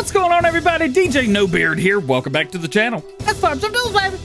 What's going on, everybody? DJ No Beard here. Welcome back to the channel. Let's farm some news, baby.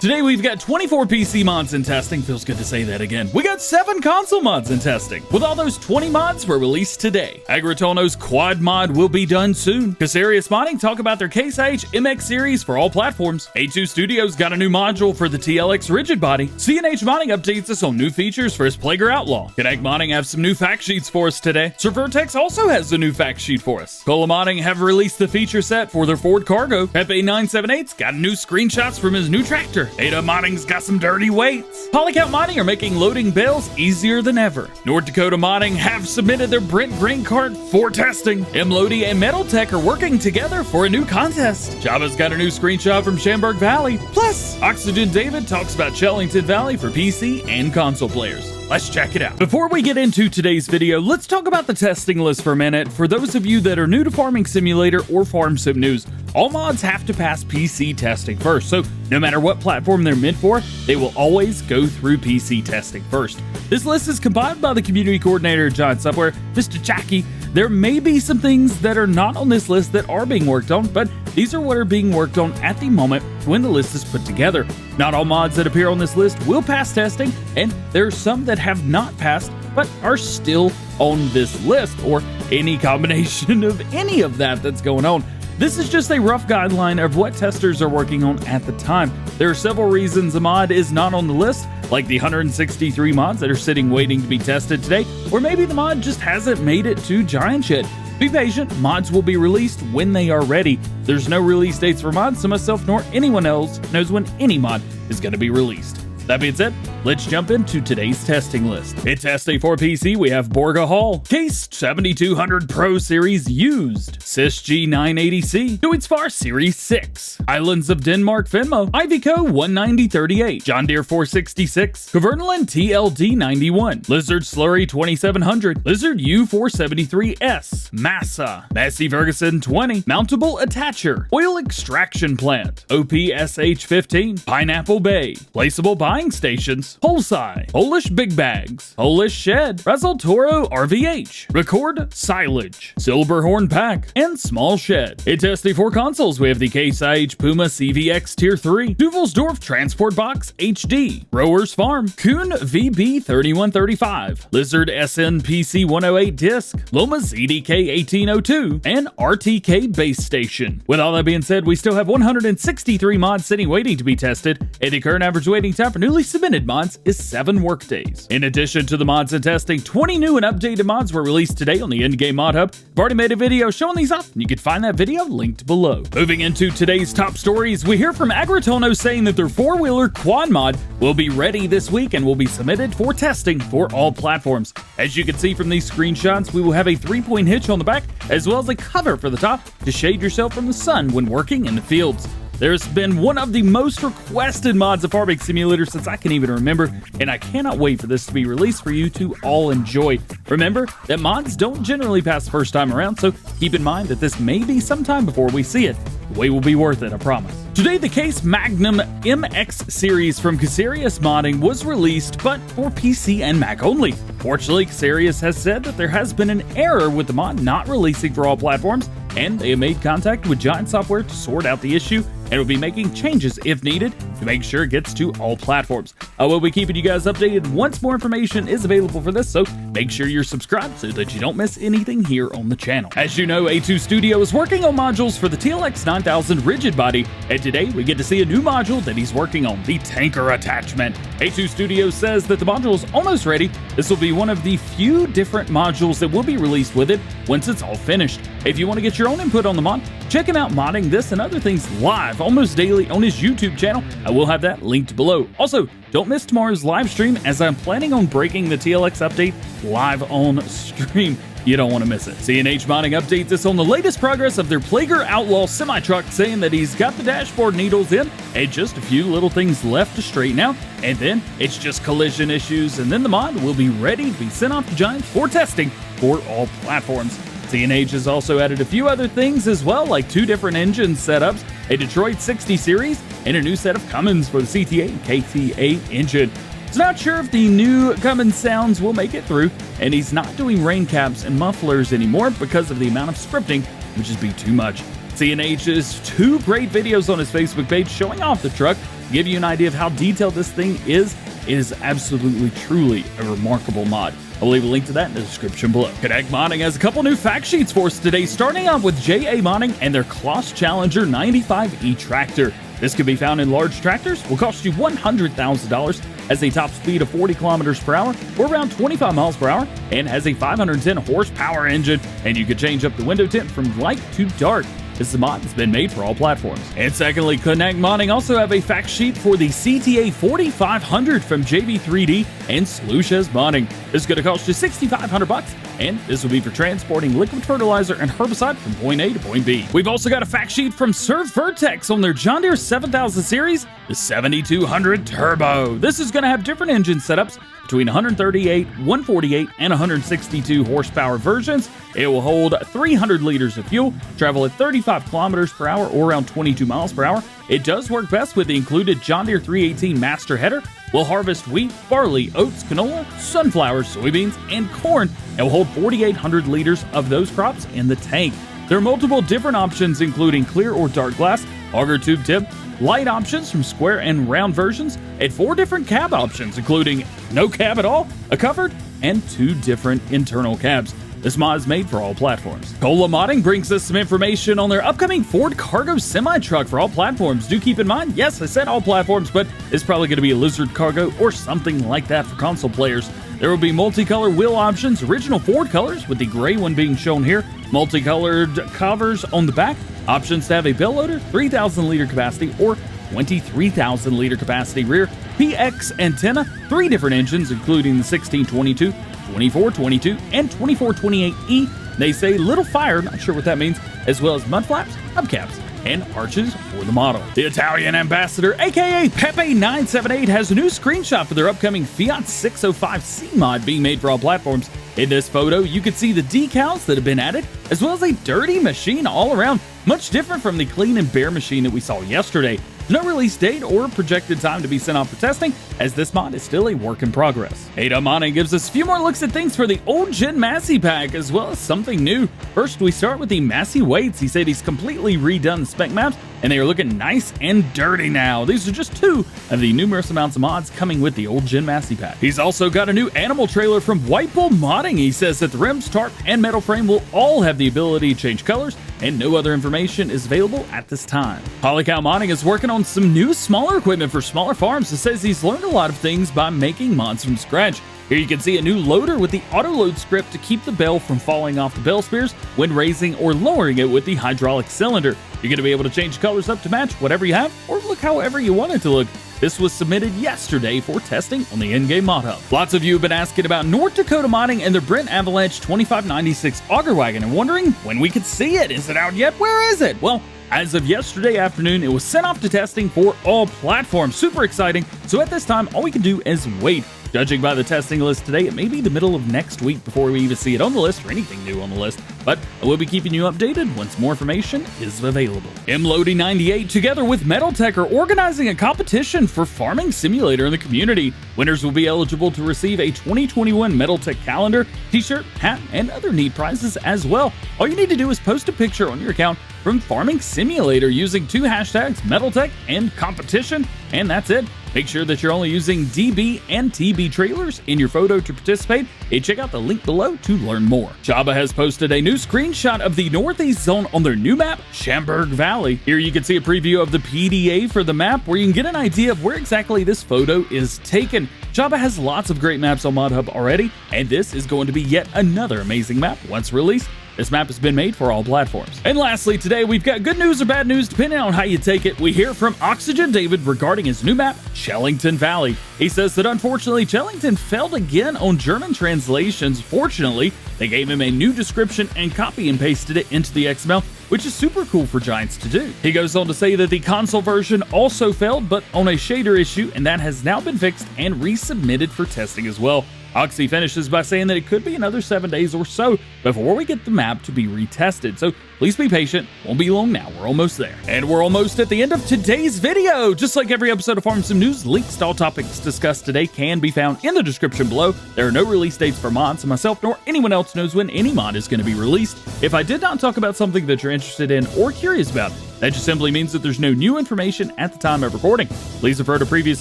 Today we've got 24 PC mods in testing. Feels good to say that again. We got 7 console mods in testing. With all those 20 mods were released today. Agritono's quad mod will be done soon. Casarius Modding talk about their Case IH MX series for all platforms. A2 Studios got a new module for the TLX Rigid Body. CNH Modding updates us on new features for his Plager Outlaw. Connect Modding have some new fact sheets for us today. Sir Vertex also has a new fact sheet for us. Cola Modding have released the feature set for their Ford Cargo. Pepe 978's got new screenshots from his new tractor. Ada Modding's got some dirty weights. PolyCount Modding are making loading bales easier than ever. North Dakota Modding have submitted their Brent grain cart for testing. MLodi and Metaltech are working together for a new contest. Java's got a new screenshot from Chamberg Valley. Plus, Oxygen David talks about Chellington Valley for PC and console players. Let's check it out. Before we get into today's video, let's talk about the testing list for a minute. For those of you that are new to Farming Simulator or Farm Sim News, all mods have to pass PC testing first. So no matter what platform they're meant for, they will always go through PC testing first. This list is compiled by the community coordinator at Giant Software, Mr. Jackie. There may be some things that are not on this list that are being worked on, but these are what are being worked on at the moment when the list is put together. Not all mods that appear on this list will pass testing, and there are some that have not passed but are still on this list, or any combination of any of that that's going on. This is just a rough guideline of what testers are working on at the time. There are several reasons a mod is not on the list, like the 163 mods that are sitting waiting to be tested today, or maybe the mod just hasn't made it to Giant yet. Be patient, mods will be released when they are ready. There's no release dates for mods, so myself nor anyone else knows when any mod is going to be released. That being said, let's jump into today's testing list. In testing for PC, we have Borga Hall, Case 7200 Pro Series Used, SysG 980C, Duitsfar Series 6, Islands of Denmark Finmo, Iveco 19038, John Deere 466, Kverneland TLD 91, Lizard Slurry 2700, Lizard U473S, Massa, Massey Ferguson 20, Mountable Attacher, Oil Extraction Plant, OPSH 15, Pineapple Bay, Placeable Buying Stations, Holsai, Polish Big Bags, Polish Shed, Razzle Toro RVH, Record Silage, Silverhorn Pack, and Small Shed. In testing for consoles, we have the Case IH Puma CVX Tier 3, Duvelsdorf Transport Box HD, Rowers Farm, Kuhn VB 3135, Lizard SN PC 108 Disc, Loma ZDK 1802, and RTK Base Station. With all that being said, we still have 163 mods sitting waiting to be tested, and the current average waiting time for newly submitted mods is 7 workdays. In addition to the mods and testing, 20 new and updated mods were released today on the Endgame Mod Hub. I've already made a video showing these off, and you can find that video linked below. Moving into today's top stories, we hear from Agritono saying that their 4-wheeler quad mod will be ready this week and will be submitted for testing for all platforms. As you can see from these screenshots, we will have a 3-point hitch on the back, as well as a cover for the top to shade yourself from the sun when working in the fields. There's been one of the most requested mods of Farming Simulator since I can even remember, and I cannot wait for this to be released for you to all enjoy. Remember that mods don't generally pass the first time around, so keep in mind that this may be some time before we see it. The wait will be worth it, I promise. Today, the Case Magnum MX series from Casarius Modding was released, but for PC and Mac only. Fortunately, Casarius has said that there has been an error with the mod not releasing for all platforms, and they have made contact with Giant Software to sort out the issue and will be making changes if needed to make sure it gets to all platforms. I will be keeping you guys updated once more information is available for this, so make sure you're subscribed so that you don't miss anything here on the channel. As you know, A2 Studio is working on modules for the TLX 9000 Rigid Body, and today we get to see a new module that he's working on, the Tanker Attachment. A2 Studio says that the module is almost ready. This will be one of the few different modules that will be released with it once it's all finished. If you want to get your own input on the mod, check him out modding this and other things live almost daily on his YouTube channel. I will have that linked below. Also, don't miss tomorrow's live stream, as I'm planning on breaking the TLX update live on stream. You don't want to miss it. CNH Modding updates us on the latest progress of their Plager Outlaw semi-truck, saying that he's got the dashboard needles in and just a few little things left to straighten out, and then it's just collision issues, and then the mod will be ready to be sent off to Giant for testing for all platforms. CNH has also added a few other things as well, like 2 different engine setups, a Detroit 60 series, and a new set of Cummins for the CTA and KTA engine. He's not sure if the new Cummins sounds will make it through, and he's not doing rain caps and mufflers anymore because of the amount of scripting would just be too much. CNH has 2 great videos on his Facebook page showing off the truck to give you an idea of how detailed this thing is. It is absolutely, truly a remarkable mod. I'll leave a link to that in the description below. Connect Modding has a couple new fact sheets for us today, starting off with JA Modding and their Claas Challenger 95E tractor. This can be found in large tractors, will cost you $100,000, has a top speed of 40 kilometers per hour or around 25 miles per hour, and has a 510 horsepower engine, and you can change up the window tint from light to dark. This mod has been made for all platforms. And secondly, Connect Modding also have a fact sheet for the CTA 4500 from JB3D and Sluices Modding. This is going to cost you $6,500, and this will be for transporting liquid fertilizer and herbicide from point A to point B. We've also got a fact sheet from Serve Vertex on their John Deere 7000 series, the 7200 Turbo. This is going to have different engine setups between 138, 148, and 162 horsepower versions. It will hold 300 liters of fuel, travel at 35 kilometers per hour or around 22 miles per hour. It does work best with the included John Deere 318 master header. Will harvest wheat, barley, oats, canola, sunflowers, soybeans, and corn, and will hold 4,800 liters of those crops in the tank. There are multiple different options, including clear or dark glass, auger tube tip, light options from square and round versions, and 4 different cab options, including no cab at all, a covered, and 2 different internal cabs. This mod is made for all platforms. Cola Modding brings us some information on their upcoming Ford Cargo semi-truck for all platforms. Do keep in mind, yes, I said all platforms, but it's probably going to be a Lizard Cargo or something like that for console players. There will be multicolor wheel options, original Ford colors, with the gray one being shown here, multicolored covers on the back, options to have a bell loader, 3,000 liter capacity or 23,000 liter capacity rear, PX antenna, 3 different engines including the 1622, 2422, and 2428E. They say little fire, not sure what that means, as well as mud flaps, hubcaps, and arches for the model. The Italian ambassador, aka Pepe978, has a new screenshot for their upcoming Fiat 605C mod being made for all platforms. In this photo, you can see the decals that have been added, as well as a dirty machine all around, much different from the clean and bare machine that we saw yesterday. No release date or projected time to be sent off for testing, as this mod is still a work in progress. Ada Modding gives us a few more looks at things for the old Gen Massey Pack, as well as something new. First, we start with the Massey weights. He said he's completely redone the spec maps, and they are looking nice and dirty now. These are just 2 of the numerous amounts of mods coming with the old Gen Massey Pack. He's also got a new animal trailer from White Bull Modding. He says that the rims, tarp, and metal frame will all have the ability to change colors, and no other information is available at this time. PolyCount Modding is working on some new smaller equipment for smaller farms. It says he's learned a lot of things by making mods from scratch. Here you can see a new loader with the auto load script to keep the bell from falling off the bell spears when raising or lowering it with the hydraulic cylinder. You're going to be able to change colors up to match whatever you have or look however you want it to look. This was submitted yesterday for testing on the in-game mod hub. Lots of you have been asking about North Dakota Modding and their Brent Avalanche 2596 auger wagon and wondering when we could see it. Is it out yet? Where is it? Well, as of yesterday afternoon, it was sent off to testing for all platforms. Super exciting. So at this time, all we can do is wait. Judging by the testing list today, it may be the middle of next week before we even see it on the list or anything new on the list, but I will be keeping you updated once more information is available. MLody98 together with Metaltech are organizing a competition for Farming Simulator in the community. Winners will be eligible to receive a 2021 Metaltech calendar, t-shirt, hat, and other neat prizes as well. All you need to do is post a picture on your account from Farming Simulator using 2 hashtags, Metaltech and competition, and that's it. Make sure that you're only using DB and TB trailers in your photo to participate, and check out the link below to learn more. Jabba has posted a new screenshot of the Northeast Zone on their new map, Chamberg Valley. Here you can see a preview of the PDA for the map, where you can get an idea of where exactly this photo is taken. Jabba has lots of great maps on ModHub already, and this is going to be yet another amazing map once released. This map has been made for all platforms. And lastly, today we've got good news or bad news, depending on how you take it. We hear from Oxygen David regarding his new map, Chellington Valley. He says that unfortunately, Chellington failed again on German translations. Fortunately, they gave him a new description and copy and pasted it into the XML, which is super cool for Giants to do. He goes on to say that the console version also failed, but on a shader issue, and that has now been fixed and resubmitted for testing as well. Oxy finishes by saying that it could be another 7 days or so before we get the map to be retested, so please be patient, won't be long now, we're almost there. And we're almost at the end of today's video! Just like every episode of Farm Sim News, links to all topics discussed today can be found in the description below. There are no release dates for mods, and myself nor anyone else knows when any mod is going to be released. If I did not talk about something that you're interested in or curious about, that just simply means that there's no new information at the time of recording. Please refer to previous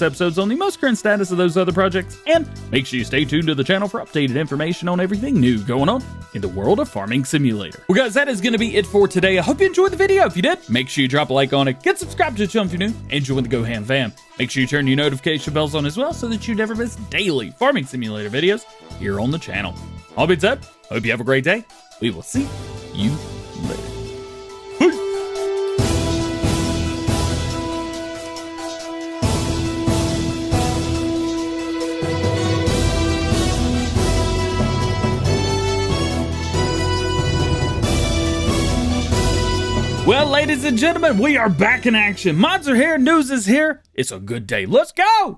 episodes on the most current status of those other projects, and make sure you stay tuned to the channel for updated information on everything new going on in the world of Farming Simulator. Well guys, that is going to be it for today. I hope you enjoyed the video. If you did, make sure you drop a like on it, get subscribed to the channel if you're new, and join the DjGoHam fam. Make sure you turn your notification bells on as well so that you never miss daily Farming Simulator videos here on the channel. All being said, hope you have a great day. We will see you later. Well, ladies and gentlemen, we are back in action. Mods are here, news is here. It's a good day. Let's go!